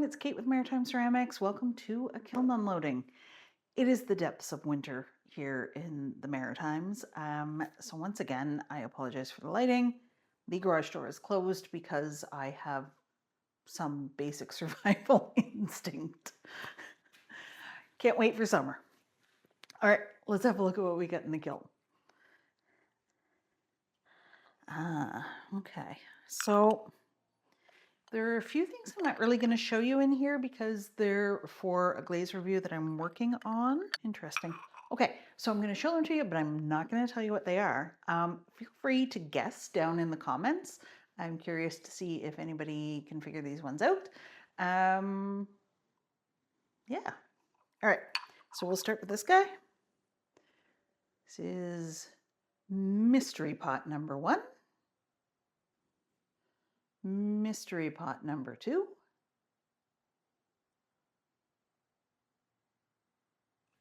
everyone, it's Kate with Maritime Ceramics. Welcome to a kiln unloading. It is the depths of winter here in the Maritimes. So once again, I apologize for the lighting. The garage door is closed because I have some basic survival instinct. Can't wait for summer. All right, let's have a look at what we got in the kiln. Okay, so there are a few things I'm not really going to show you in here because they're for a glaze review that I'm working on. Interesting. Okay, so I'm going to show them to you, but I'm not going to tell you what they are. Feel free to guess down in the comments. I'm curious to see if anybody can figure these ones out. Yeah. All right, so we'll start with this guy. This is mystery pot number 1. Mystery pot number 2.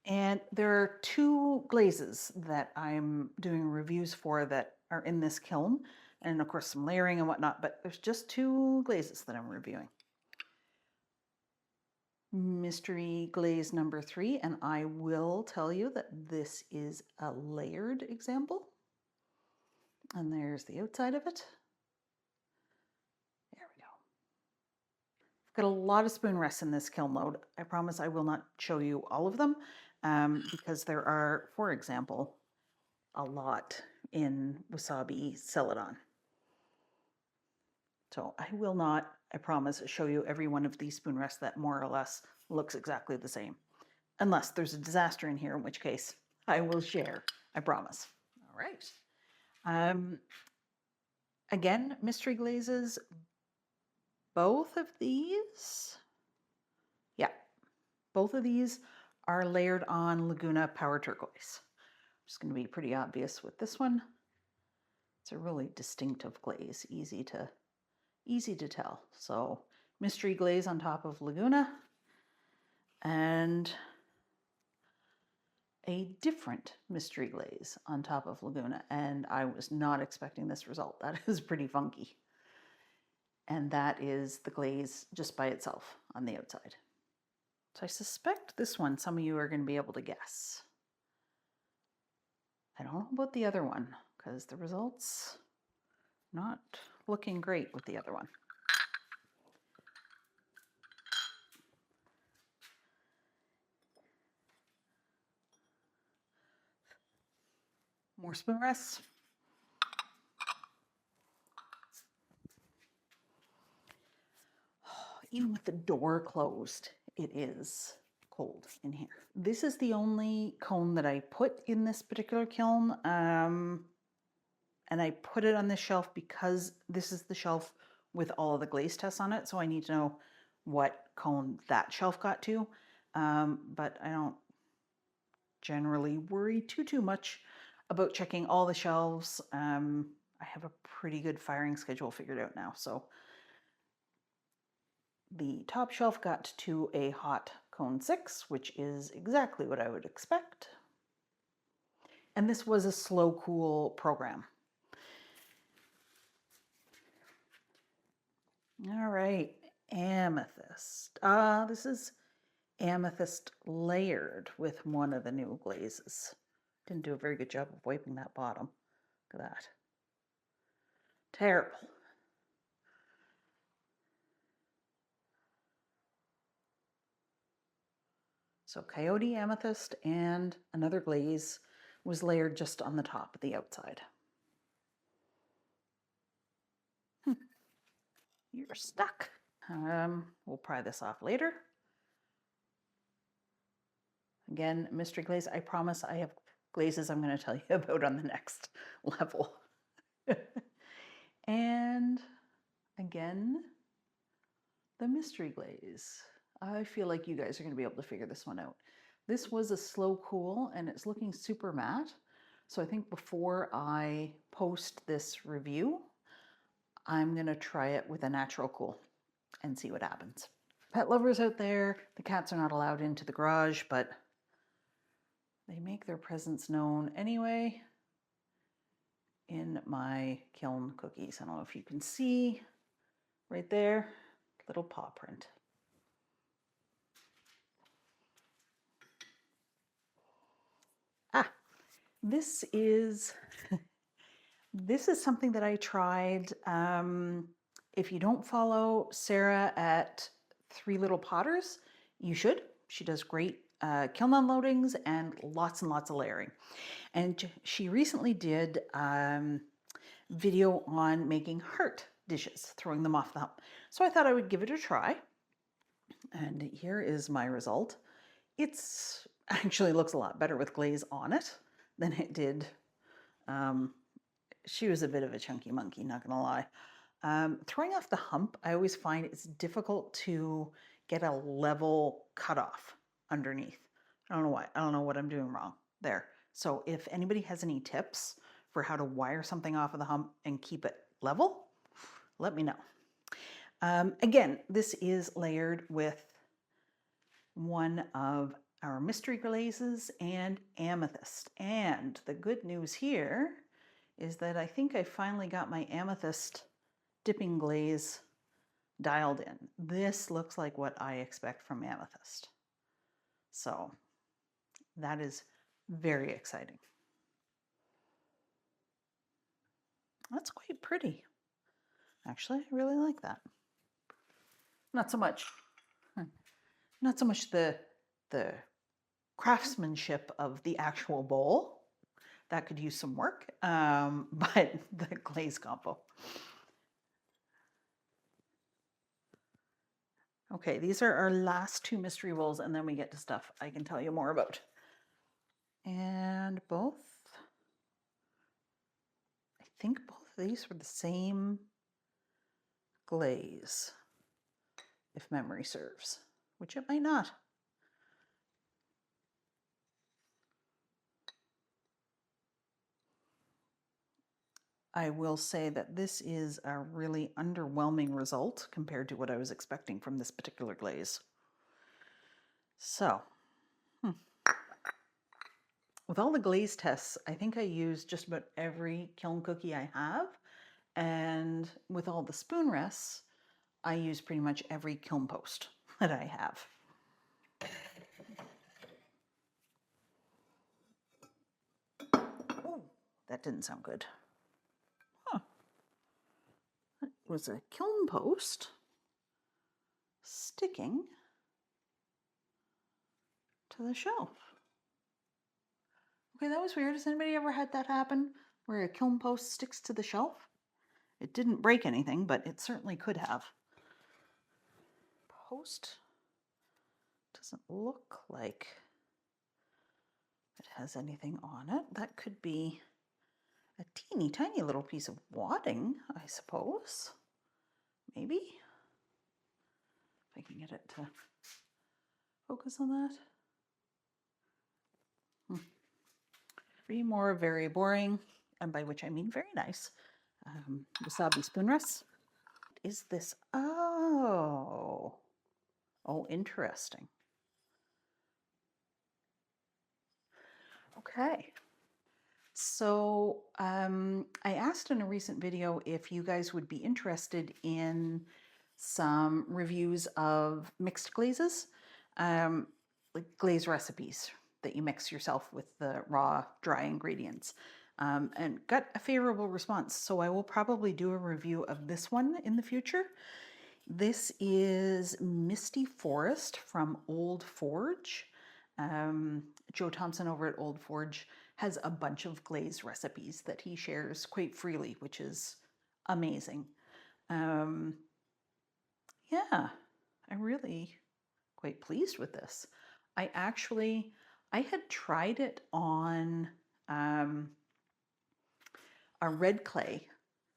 And there are 2 glazes that I'm doing reviews for that are in this kiln. And of course some layering and whatnot, but there's just 2 glazes that I'm reviewing. Mystery glaze number 3, and I will tell you that this is a layered example. And there's the outside of it. There we go. I've got a lot of spoon rests in this kiln load. I promise I will not show you all of them because there are, for example, a lot in Wasabi Celadon. So I will not, I promise, show you every one of these spoon rests that more or less looks exactly the same. Unless there's a disaster in here, in which case I will share, I promise. All right. Again, mystery glazes, both of these, yeah, both of these are layered on Laguna Power Turquoise. It's going to be pretty obvious with this one. It's a really distinctive glaze, easy to tell. So mystery glaze on top of Laguna and a different mystery glaze on top of Laguna. And I was not expecting this result. That is pretty funky. And that is the glaze just by itself on the outside. So I suspect this one, some of you are going to be able to guess. I don't know about the other one because the results not looking great with the other one. More spoon rests. Even with the door closed, it is cold in here. This is the only cone that I put in this particular kiln. And I put it on this shelf because this is the shelf with all of the glaze tests on it. So I need to know what cone that shelf got to. But I don't generally worry too much about checking all the shelves. I have a pretty good firing schedule figured out now. So the top shelf got to a hot cone 6, which is exactly what I would expect. And this was a slow cool program. All right, amethyst. This is amethyst layered with one of the new glazes. Didn't do a very good job of wiping that bottom. Look at that. Terrible. So coyote amethyst and another glaze was layered just on the top of the outside. You're stuck. We'll pry this off later. Again, mystery glaze. I promise I have glazes I'm going to tell you about on the next level. And again, the mystery glaze. I feel like you guys are going to be able to figure this one out. This was a slow cool and it's looking super matte. So I think before I post this review, I'm going to try it with a natural cool and see what happens. Pet lovers out there, the cats are not allowed into the garage, but they make their presence known anyway in my kiln cookies. I don't know if you can see right there, little paw print. This is this is something that I tried. If you don't follow Sarah at Three Little Potters, you should. She does great kiln unloadings and lots of layering. And she recently did video on making heart dishes, throwing them off the hump. So I thought I would give it a try. And here is my result. It's actually looks a lot better with glaze on it than it did. She was a bit of a chunky monkey, not gonna lie. Throwing off the hump, I always find it's difficult to get a level cutoff underneath. I don't know why. I don't know what I'm doing wrong there. So if anybody has any tips for how to wire something off of the hump and keep it level, let me know. Again, this is layered with one of our mystery glazes and amethyst. And the good news here is that I think I finally got my amethyst dipping glaze dialed in. This looks like what I expect from amethyst. So that is very exciting. That's quite pretty. Actually, I really like that. Not so much the craftsmanship of the actual bowl. That could use some work, but the glaze combo. Okay, these are our last two mystery bowls, and then we get to stuff I can tell you more about. And both, I think both of these were the same glaze, if memory serves, which it might not. I will say that this is a really underwhelming result compared to what I was expecting from this particular glaze. So, with all the glaze tests, I think I used just about every kiln cookie I have. And with all the spoon rests, I use pretty much every kiln post that I have. Oh, that didn't sound good. Huh. That was a kiln post sticking to the shelf. Okay, that was weird. Has anybody ever had that happen where a kiln post sticks to the shelf? It didn't break anything, but it certainly could have. Post doesn't look like it has anything on it. That could be a teeny tiny little piece of wadding, I suppose. Maybe. If I can get it to focus on that. Three more very boring, and by which I mean very nice, wasabi spoon rests. What is this? Oh, interesting. Okay. So I asked in a recent video if you guys would be interested in some reviews of mixed glazes, like glaze recipes that you mix yourself with the raw, dry ingredients, and got a favorable response. So I will probably do a review of this one in the future. This is Misty Forest from Old Forge. Joe Thompson over at Old Forge has a bunch of glaze recipes that he shares quite freely, which is amazing. Yeah, I'm really quite pleased with this. I had tried it on a red clay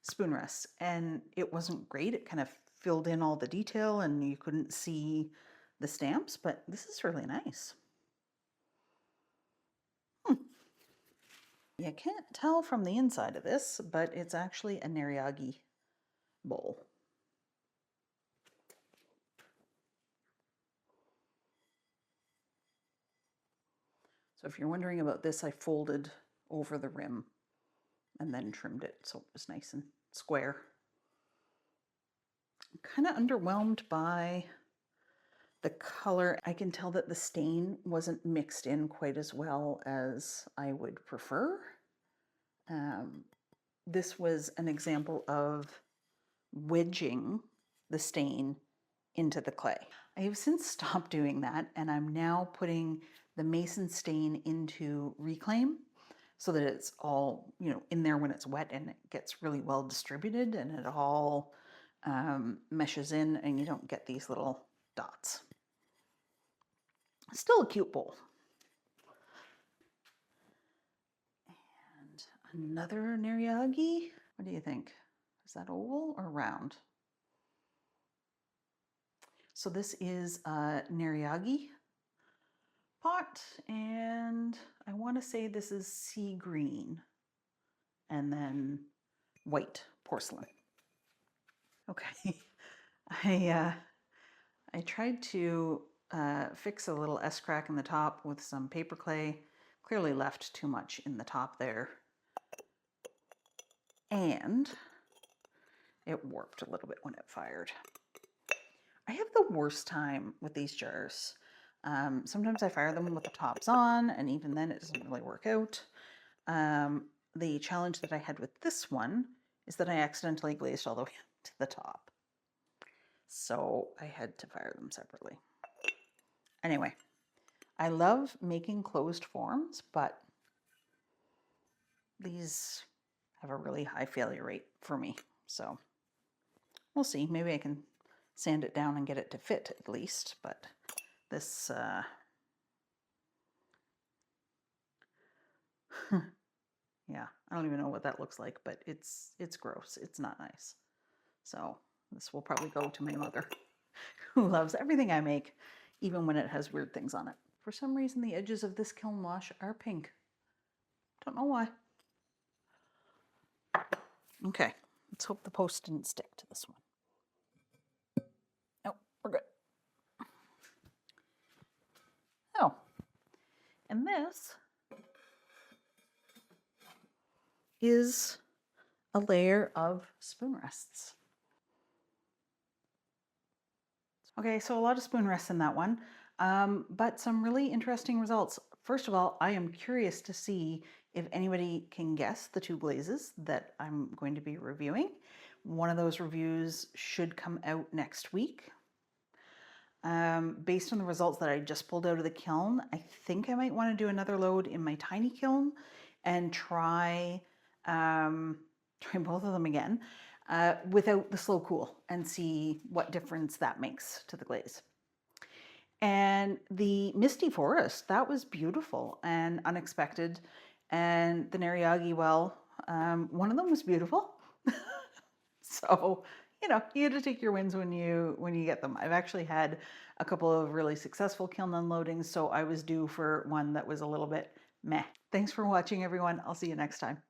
spoon rest, and it wasn't great. It kind of filled in all the detail and you couldn't see the stamps, but this is really nice. You can't tell from the inside of this, but it's actually a neriage bowl. So if you're wondering about this, I folded over the rim and then trimmed it so it was nice and square. I'm kind of underwhelmed by The color, I can tell that the stain wasn't mixed in quite as well as I would prefer. This was an example of wedging the stain into the clay. I have since stopped doing that, and I'm now putting the mason stain into Reclaim so that it's all, you know, in there when it's wet and it gets really well distributed and it all meshes in and you don't get these little dots. Still a cute bowl. And another neriage. What do you think? Is that oval or round? So this is a neriage pot, and I want to say this is sea green and then white porcelain. Okay, I tried to fix a little S-crack in the top with some paper clay. Clearly left too much in the top there. And it warped a little bit when it fired. I have the worst time with these jars. Sometimes I fire them with the tops on, and even then it doesn't really work out. The challenge that I had with this one is that I accidentally glazed all the way up to the top. So I had to fire them separately. Anyway, I love making closed forms, but these have a really high failure rate for me. So we'll see. Maybe I can sand it down and get it to fit at least, but this yeah, I don't even know what that looks like, but it's gross. It's not nice. So this will probably go to my mother, who loves everything I make, even when it has weird things on it. For some reason, the edges of this kiln wash are pink. Don't know why. Okay, let's hope the post didn't stick to this one. Oh, we're good. Oh, and this is a layer of spoon rests. Okay, so a lot of spoon rests in that one, but some really interesting results. First of all, I am curious to see if anybody can guess the two glazes that I'm going to be reviewing. One of those reviews should come out next week. Based on the results that I just pulled out of the kiln, I think I might want to do another load in my tiny kiln and try both of them again without the slow cool and see what difference that makes to the glaze. And the Misty Forest, that was beautiful and unexpected. And the neriage, well, one of them was beautiful. So, you know, you had to take your wins when you get them. I've actually had a couple of really successful kiln unloadings, so I was due for one that was a little bit meh. Thanks for watching, everyone. I'll see you next time.